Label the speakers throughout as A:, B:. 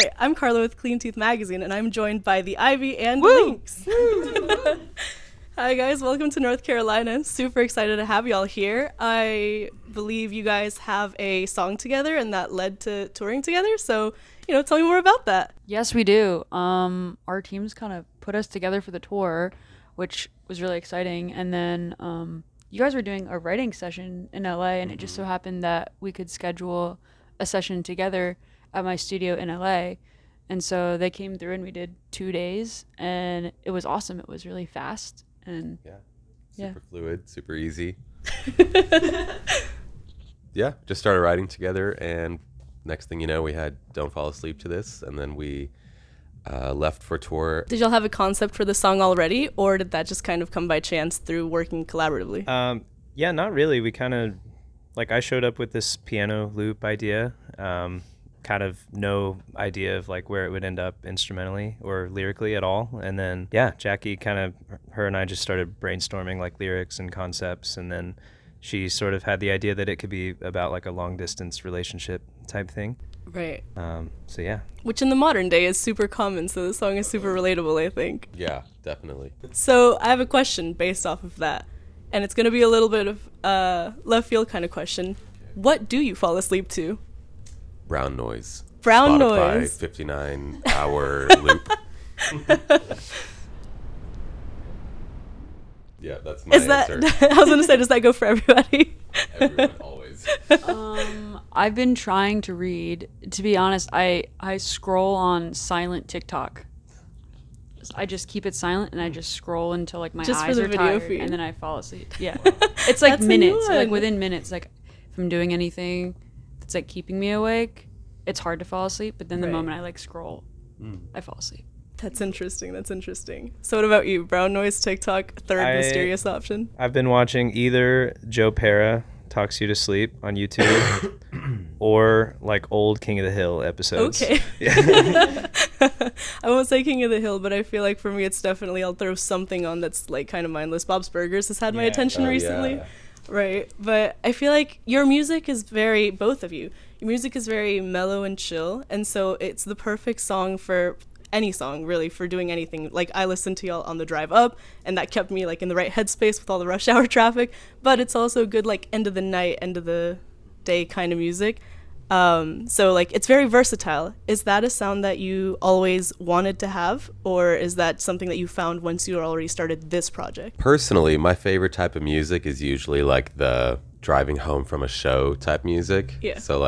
A: Hi, I'm Carla with Clean Teeth Magazine, and I'm joined by the Ivy and
B: Woo!
A: Lynx. Hi guys, welcome to North Carolina. Super excited to have y'all here. I believe you guys have a song together and that led to touring together, so, tell me more about that.
B: Yes, we do. Our teams kind of put us together for the tour, which was really exciting. And then you guys were doing a writing session in LA, and it just so happened that we could schedule a session together at my studio in LA. And so they came through and we did 2 days, and it was awesome. It was really fast. And
C: Super fluid, super easy. Yeah, just started writing together, and next thing you know, we had Don't Fall Asleep to This, and then we left for tour.
A: Did y'all have a concept for the song already, or did that just kind of come by chance through working collaboratively?
D: Yeah, not really. We kind of, I showed up with this piano loop idea, kind of no idea of where it would end up instrumentally or lyrically at all. And then, Jackie her and I just started brainstorming lyrics and concepts, and then she sort of had the idea that it could be about a long distance relationship type thing.
A: Right.
D: So yeah.
A: Which in the modern day is super common, so the song is super relatable, I think.
C: Yeah, definitely.
A: So I have a question based off of that, and it's going to be a little bit of a left field kind of question. What do you fall asleep to?
C: Brown Noise.
A: Brown
C: Spotify,
A: Noise.
C: 59-hour loop. Yeah, that's my answer.
A: I was going to say, does that go for everybody?
C: Everyone, always.
B: I've been trying to read. To be honest, I scroll on silent TikTok. I just keep it silent and I just scroll until my
A: Just for
B: eyes
A: the
B: are
A: video
B: tired,
A: feed.
B: and then I fall asleep. Yeah, it's
A: That's a new
B: minutes.
A: one.
B: Within minutes. If I'm doing anything that's keeping me awake, it's hard to fall asleep. But then the
A: Right.
B: moment I scroll, I fall asleep.
A: That's interesting. So what about you? Brown Noise, TikTok, third mysterious option?
D: I've been watching either Joe Pera Talks You to Sleep on YouTube or old King of the Hill episodes.
A: Okay.
D: Yeah.
A: I won't say King of the Hill, but I feel for me it's definitely, I'll throw something on that's kind of mindless. Bob's Burgers has had my attention recently.
C: Yeah.
A: Right. But I feel your music is both of you, your music is very mellow and chill. And so it's the perfect song for any song, really, for doing anything. I listened to y'all on the drive up, and that kept me in the right headspace with all the rush hour traffic. But it's also good end of the night, end of the day kind of music. So it's very versatile. Is that a sound that you always wanted to have, or is that something that you found once you already started this project?
C: Personally, my favorite type of music is usually the driving home from a show type music.
A: Yeah.
C: So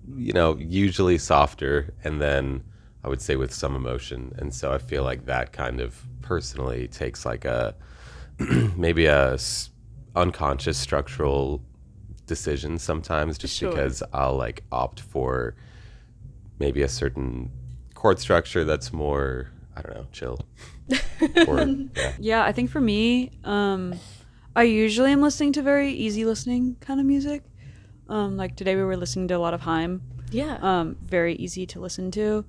C: usually softer, and then I would say with some emotion. And so I feel that kind of personally takes a maybe unconscious structural decision sometimes, just
A: Sure.
C: because I'll opt for maybe a certain chord structure that's more, I don't know, chill.
B: Yeah, I think for me, I usually am listening to very easy listening kind of music. Today we were listening to a lot of Haim.
A: Yeah.
B: Very easy to listen to.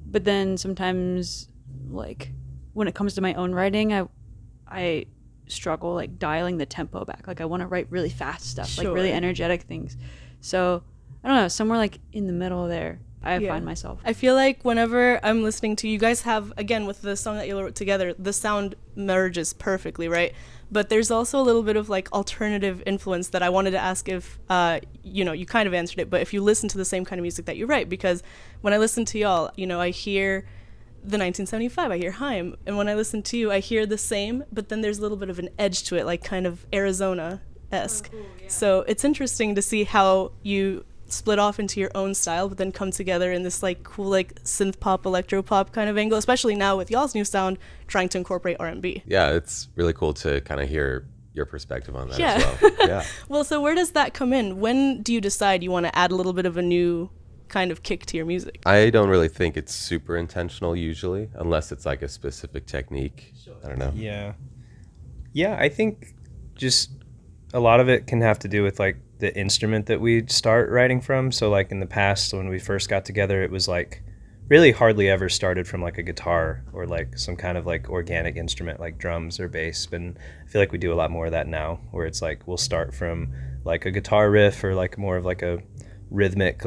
B: But then sometimes, when it comes to my own writing, I struggle dialing the tempo back. I want to write really fast stuff,
A: Sure.
B: really energetic things. So I don't know, somewhere in the middle there, I find myself.
A: I feel whenever I'm listening to you guys have, again, with the song that you wrote together, the sound merges perfectly, right? But there's also a little bit of alternative influence that I wanted to ask if, you kind of answered it, but if you listen to the same kind of music that you write, because when I listen to y'all, I hear the 1975, I hear Haim, and when I listen to you, I hear the same, but then there's a little bit of an edge to it, kind of Arizona-esque. Oh, cool, yeah. So it's interesting to see how you split off into your own style, but then come together in this cool synth pop, electro pop kind of angle, especially now with y'all's new sound trying to incorporate R&B.
C: Yeah, it's really cool to kind of hear your perspective on that
A: Yeah.
C: as well. Yeah.
A: Well, so where does that come in? When do you decide you want to add a little bit of a new kind of kick to your music?
C: I don't really think it's super intentional usually, unless it's a specific technique. I don't know.
D: Yeah, I think just a lot of it can have to do with the instrument that we start writing from. So in the past when we first got together, it was really hardly ever started from a guitar or some kind of organic instrument like drums or bass. And I feel we do a lot more of that now, where it's we'll start from a guitar riff or more of a rhythmic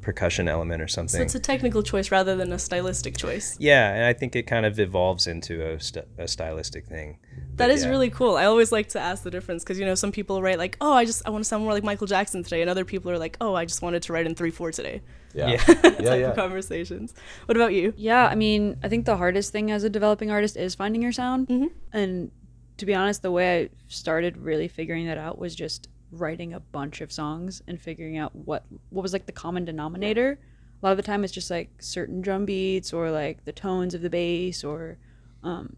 D: percussion element or
A: So
D: something.
A: it's a technical choice rather than a stylistic choice.
D: Yeah, and I think it kind of evolves into a stylistic thing.
A: That
D: But
A: is
D: yeah.
A: really cool. I always like to ask the difference because, you know, some people write like, oh, I want to sound more like Michael Jackson today. And other people are like, oh, I just wanted to write in 3/4 today.
C: Yeah.
D: Yeah.
A: Type
C: Yeah.
A: of conversations. What about you?
B: Yeah, I mean, I think the hardest thing as a developing artist is finding your sound.
A: Mhm.
B: And to be honest, the way I started really figuring that out was just writing a bunch of songs and figuring out what was like the common denominator. A lot of the time it's just like certain drum beats or like the tones of the bass or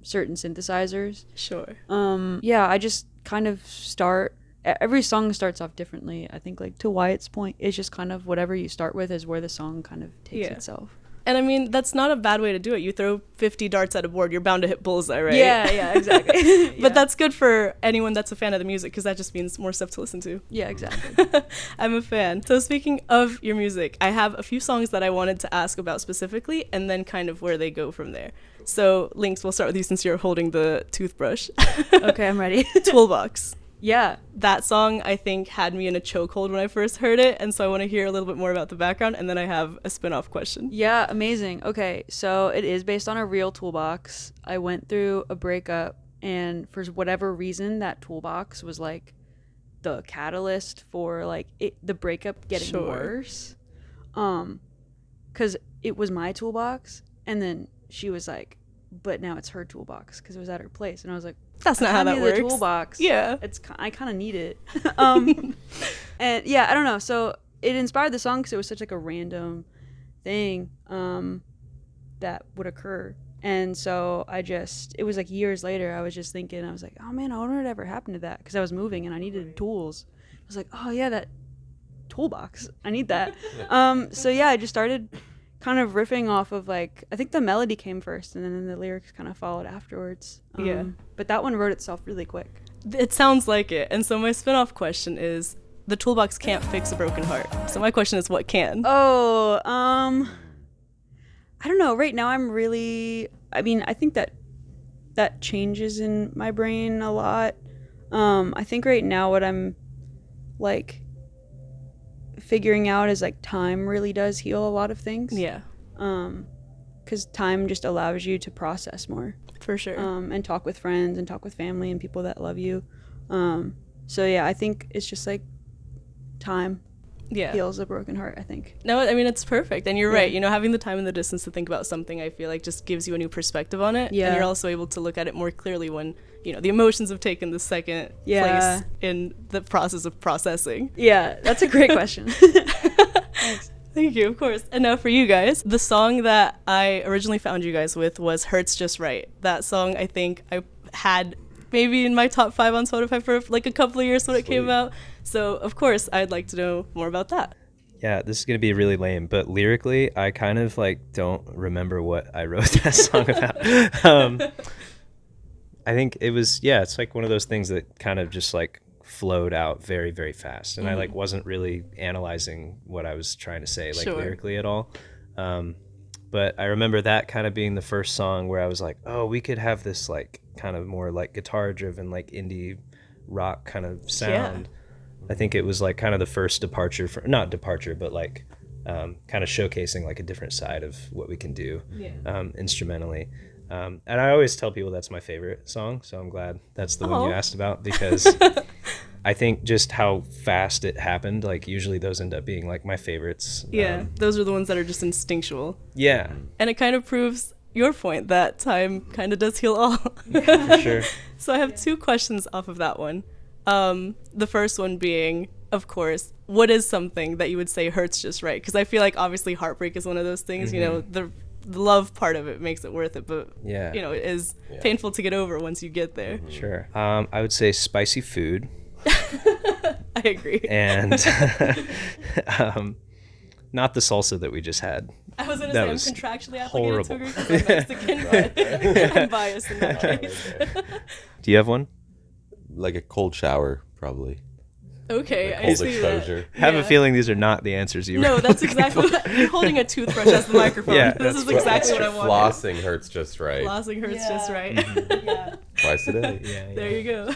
B: certain synthesizers.
A: Sure.
B: Yeah, I just kind of every song starts off differently. I think, like, to Wyatt's point, it's just kind of whatever you start with is where the song kind of takes
A: Yeah.
B: itself.
A: And I mean, that's not a bad way to do it. You throw 50 darts at a board, you're bound to hit bullseye, right?
B: Yeah, exactly.
A: But that's good for anyone that's a fan of the music because that just means more stuff to listen to.
B: Yeah, exactly.
A: I'm a fan. So speaking of your music, I have a few songs that I wanted to ask about specifically and then kind of where they go from there. So Lynx, we'll start with you since you're holding the toothbrush.
B: Okay, I'm ready.
A: Toolbox.
B: Yeah.
A: That song, I think, had me in a chokehold when I first heard it, and so I want to hear a little bit more about the background, and then I have a spin-off question.
B: Yeah, amazing. Okay, so it is based on a real toolbox. I went through a breakup, and for whatever reason, that toolbox was like the catalyst for like the breakup getting
A: Sure.
B: worse. Because it was my toolbox, and then she was like, but now it's her toolbox because it was at her place, and I was like,
A: That's not how that
B: the
A: works.
B: toolbox.
A: Yeah.
B: I kind of need it. And yeah, I don't know. So it inspired the song because it was such like a random thing that would occur. And so it was like years later, I was just thinking, I was like, oh man, I wonder what ever happened to that because I was moving and I needed tools. I was like, oh yeah, that toolbox. I need that. So yeah, I just started kind of riffing off of like, I think the melody came first and then the lyrics kind of followed afterwards.
A: Yeah.
B: But that one wrote itself really quick.
A: It sounds like it. And so my spin-off question is, the toolbox can't fix a broken heart. So my question is, what can?
B: Oh, I don't know. Right now I think that changes in my brain a lot. I think right now what I'm like figuring out is like time really does heal a lot of things.
A: Yeah,
B: because time just allows you to process more.
A: for sure.
B: And talk with friends and talk with family and people that love you. So yeah, I think it's just like time
A: Yeah.
B: heals a broken heart, I think.
A: No, I mean, it's perfect. And you're
B: Yeah.
A: right. You know, having the time and the distance to think about something, I feel like just gives you a new perspective on it.
B: Yeah.
A: And you're also able to look at it more clearly when, you know, the emotions have taken the second
B: Yeah.
A: place in the process of processing.
B: Yeah, that's a great question.
A: Thank you, of course. And now for you guys, the song that I originally found you guys with was Hurts Just Right. That song, I think I had maybe in my top 5 on Spotify for like a couple of years when it came
C: Sweet.
A: out. So, of course, I'd like to know more about that.
D: Yeah, this is going to be really lame, but lyrically, I kind of like don't remember what I wrote that song about. I think it was, yeah, it's like one of those things that kind of just like flowed out very, very fast. And I like wasn't really analyzing what I was trying to say like
A: Sure.
D: lyrically at all. But I remember that kind of being the first song where I was like, oh, we could have this like kind of more like guitar driven, like indie rock kind of sound. I think it was like kind of the first departure for, not departure, but like kind of showcasing like a different side of what we can do instrumentally. And I always tell people that's my favorite song, so I'm glad that's the one you
A: Aw.
D: asked about, because I think just how fast it happened, like usually those end up being like my favorites.
A: Yeah, those are the ones that are just instinctual.
D: Yeah,
A: And it kind of proves your point that time kind of does heal all.
D: for sure.
A: So I have 2 questions off of that one. The first one being, of course, what is something that you would say hurts just right? Because I feel like obviously heartbreak is one of those things, you know, the love part of it makes it worth it, but
D: Yeah.
A: you know, it is
C: Yeah.
A: painful to get over once you get there.
D: Sure. I would say spicy food
A: I agree.
D: and not the salsa that we just had.
A: I was gonna
D: that
A: say I'm
D: was
A: contractually obligated
D: horrible.
A: to agree because I'm Mexican, but I'm biased in that case.
D: Do you have one?
C: Like a cold shower, probably.
A: Okay, I
C: Cold
A: see
C: exposure.
A: that.
D: Have a
A: Yeah.
D: feeling these are not the answers you
A: No,
D: were
A: that's
D: looking
A: exactly
D: for.
A: what you're holding a toothbrush as the microphone.
D: Yeah,
A: This
D: that's
A: is exactly what I wanted.
C: Flossing hurts just right.
A: Flossing hurts just right. Yeah.
C: Twice a day.
D: Yeah,
A: There you go.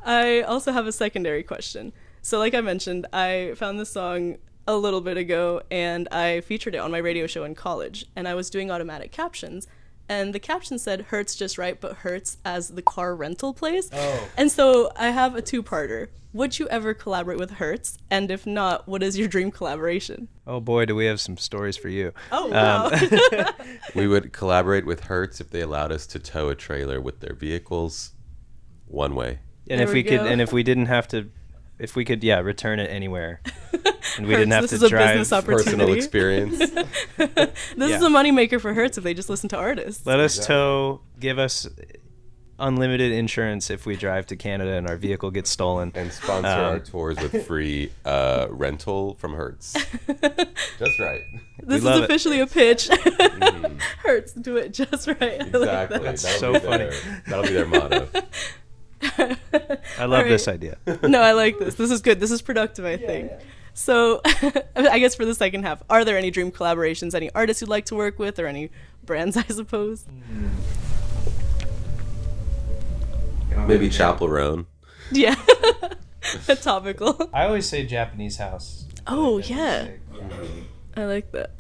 A: I also have a secondary question. So like I mentioned, I found this song a little bit ago, and I featured it on my radio show in college, and I was doing automatic captions. And the caption said Hertz just right, but Hertz as the car rental place.
D: Oh.
A: And so I have a two-parter. Would you ever collaborate with Hertz? And if not, what is your dream collaboration?
D: Oh boy, do we have some stories for you.
A: Oh, wow.
C: We would collaborate with Hertz if they allowed us to tow a trailer with their vehicles one way.
D: And
A: There
D: if
A: we
D: we could,
A: go.
D: and if we didn't have to, if we could, return it anywhere, and we
A: Hertz,
D: didn't have
A: this
D: to
A: is a
D: drive.
A: business opportunity.
C: Personal experience.
A: This is a moneymaker for Hertz if they just listen to artists.
D: Let us give us unlimited insurance if we drive to Canada and our vehicle gets stolen.
C: And sponsor our tours with free rental from Hertz. Just right.
A: This is
D: love it.
A: officially a pitch. Hertz, do it just right. I like
C: Exactly.
A: that.
D: so
C: be
D: funny.
C: That'll be their motto.
D: I love
A: All
D: this
A: right.
D: idea.
A: No, I like this. This is good. This is productive, I think. So, I guess for the second half, are there any dream collaborations, any artists you'd like to work with, or any brands, I suppose?
C: Maybe Chapel Roan.
A: Yeah. Topical.
D: I always say Japanese house.
A: Oh, yeah. I like that.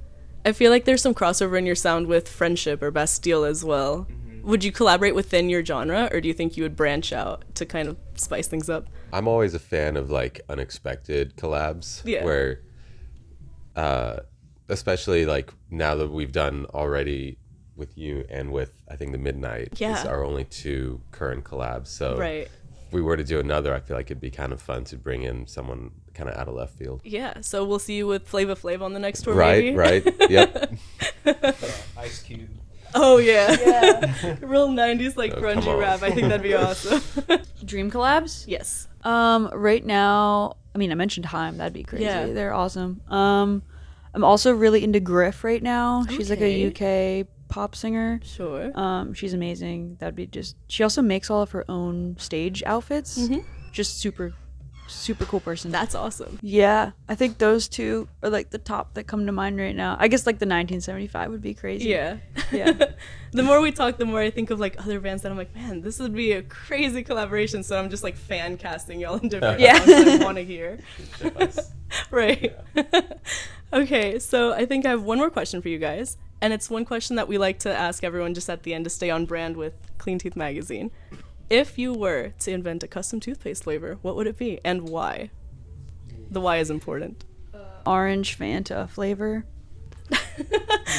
A: I feel like there's some crossover in your sound with Friendship or Bastille as well. Would you collaborate within your genre, or do you think you would branch out to kind of spice things up?
C: I'm always a fan of like unexpected collabs.
A: Yeah.
C: Where, especially like now that we've done already with you and with I think the Midnight
A: Yeah.
C: is our only two current collabs. So
A: Right.
C: if we were to do another, I feel like it'd be kind of fun to bring in someone kind of out of left field.
A: Yeah, so we'll see you with Flava Flav on the next tour,
C: Right,
A: maybe?
C: right. Yep.
D: Ice Cube.
A: Oh, yeah. Real 90s, like,
C: Oh, come
A: grungy
C: on.
A: rap. I think that'd be awesome.
B: Dream collabs?
A: Yes.
B: Right now, I mean, I mentioned Haim. That'd be crazy.
A: Yeah.
B: They're awesome. I'm also really into Griff right now. She's like a UK pop singer.
A: Sure.
B: She's amazing. That'd be just. She also makes all of her own stage outfits. Just super cool person.
A: That's awesome.
B: Yeah, I think those two are like the top that come to mind right now. I guess like the 1975 would be crazy.
A: Yeah.
B: Yeah.
A: The more we talk, the more I think of, like, other bands that I'm like, man, this would be a crazy collaboration. So I'm just, like, fan casting y'all in different
B: Yeah.
A: songs I want to hear. Right. Okay, so I think I have one more question for you guys. And it's one question that we like to ask everyone just at the end to stay on brand with Clean Teeth Magazine. If you were to invent a custom toothpaste flavor, what would it be and why? The why is important.
B: Orange Fanta flavor.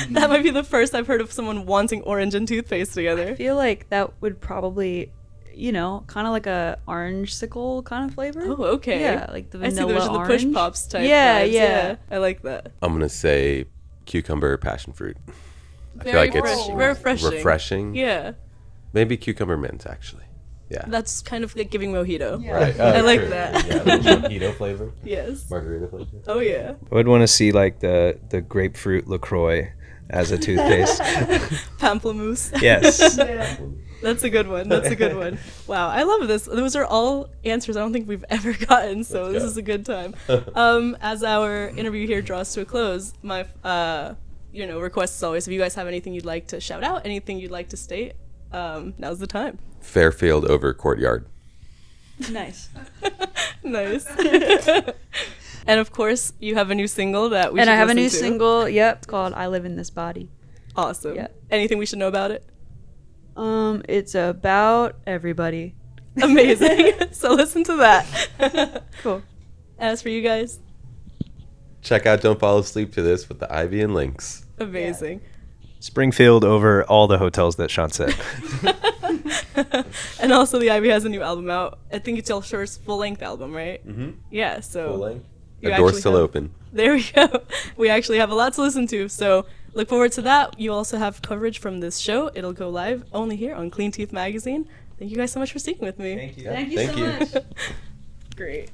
A: That might be the first I've heard of someone wanting orange and toothpaste
B: I
A: together.
B: feel like that would probably, kind of like a orange sickle kind of flavor.
A: Oh, okay.
B: Yeah, like the
A: I see
B: vanilla
A: those are the
B: orange.
A: push pops type.
B: Yeah,
A: vibes.
B: yeah.
A: I like that.
C: I'm gonna say cucumber passion fruit. I
A: Very
C: feel like it's
A: very refreshing.
C: refreshing.
A: Yeah,
C: Maybe cucumber mint actually. Yeah.
A: that's kind of like giving mojito.
C: Right.
A: I like that.
C: Yeah, little mojito flavor,
A: Yes.
C: margarita flavor.
A: Oh yeah.
D: I would want to see like the grapefruit LaCroix as a toothpaste.
A: Pamplemousse.
D: Yes.
A: That's a good one. That's a good one. Wow, I love this. Those are all answers I don't think we've ever gotten, so
C: Let's
A: this
C: go.
A: is a good time. As our interview here draws to a close, my request is always if you guys have anything you'd like to shout out, anything you'd like to state, now's the time.
C: Fairfield over Courtyard.
B: Nice.
A: Nice. And of course, you have a new single that we
B: And
A: should
B: I have a new
A: listen to.
B: single. Yep, it's called "I Live in This Body."
A: Awesome.
B: Yeah.
A: Anything we should know about it?
B: It's about everybody.
A: Amazing. So listen to that.
B: Cool.
A: As for you guys,
C: Check out Don't Fall Asleep to This with the Ivy and Links.
A: amazing.
D: Springfield over all the hotels that Sean said.
A: And also, the Ivy has a new album out. I think it's your first full-length album, right?
C: Mm-hmm.
A: Yeah. So
C: length.
A: you
C: The door's
A: actually
C: still
A: have-
C: open.
A: there we go. We actually have a lot to listen to. So look forward to that. You also have coverage from this show. It'll go live only here on Clean Teeth Magazine. Thank you guys so much for speaking with me.
D: Thank you.
B: Thank you
C: Thank
B: so
C: you.
B: much.
A: Great.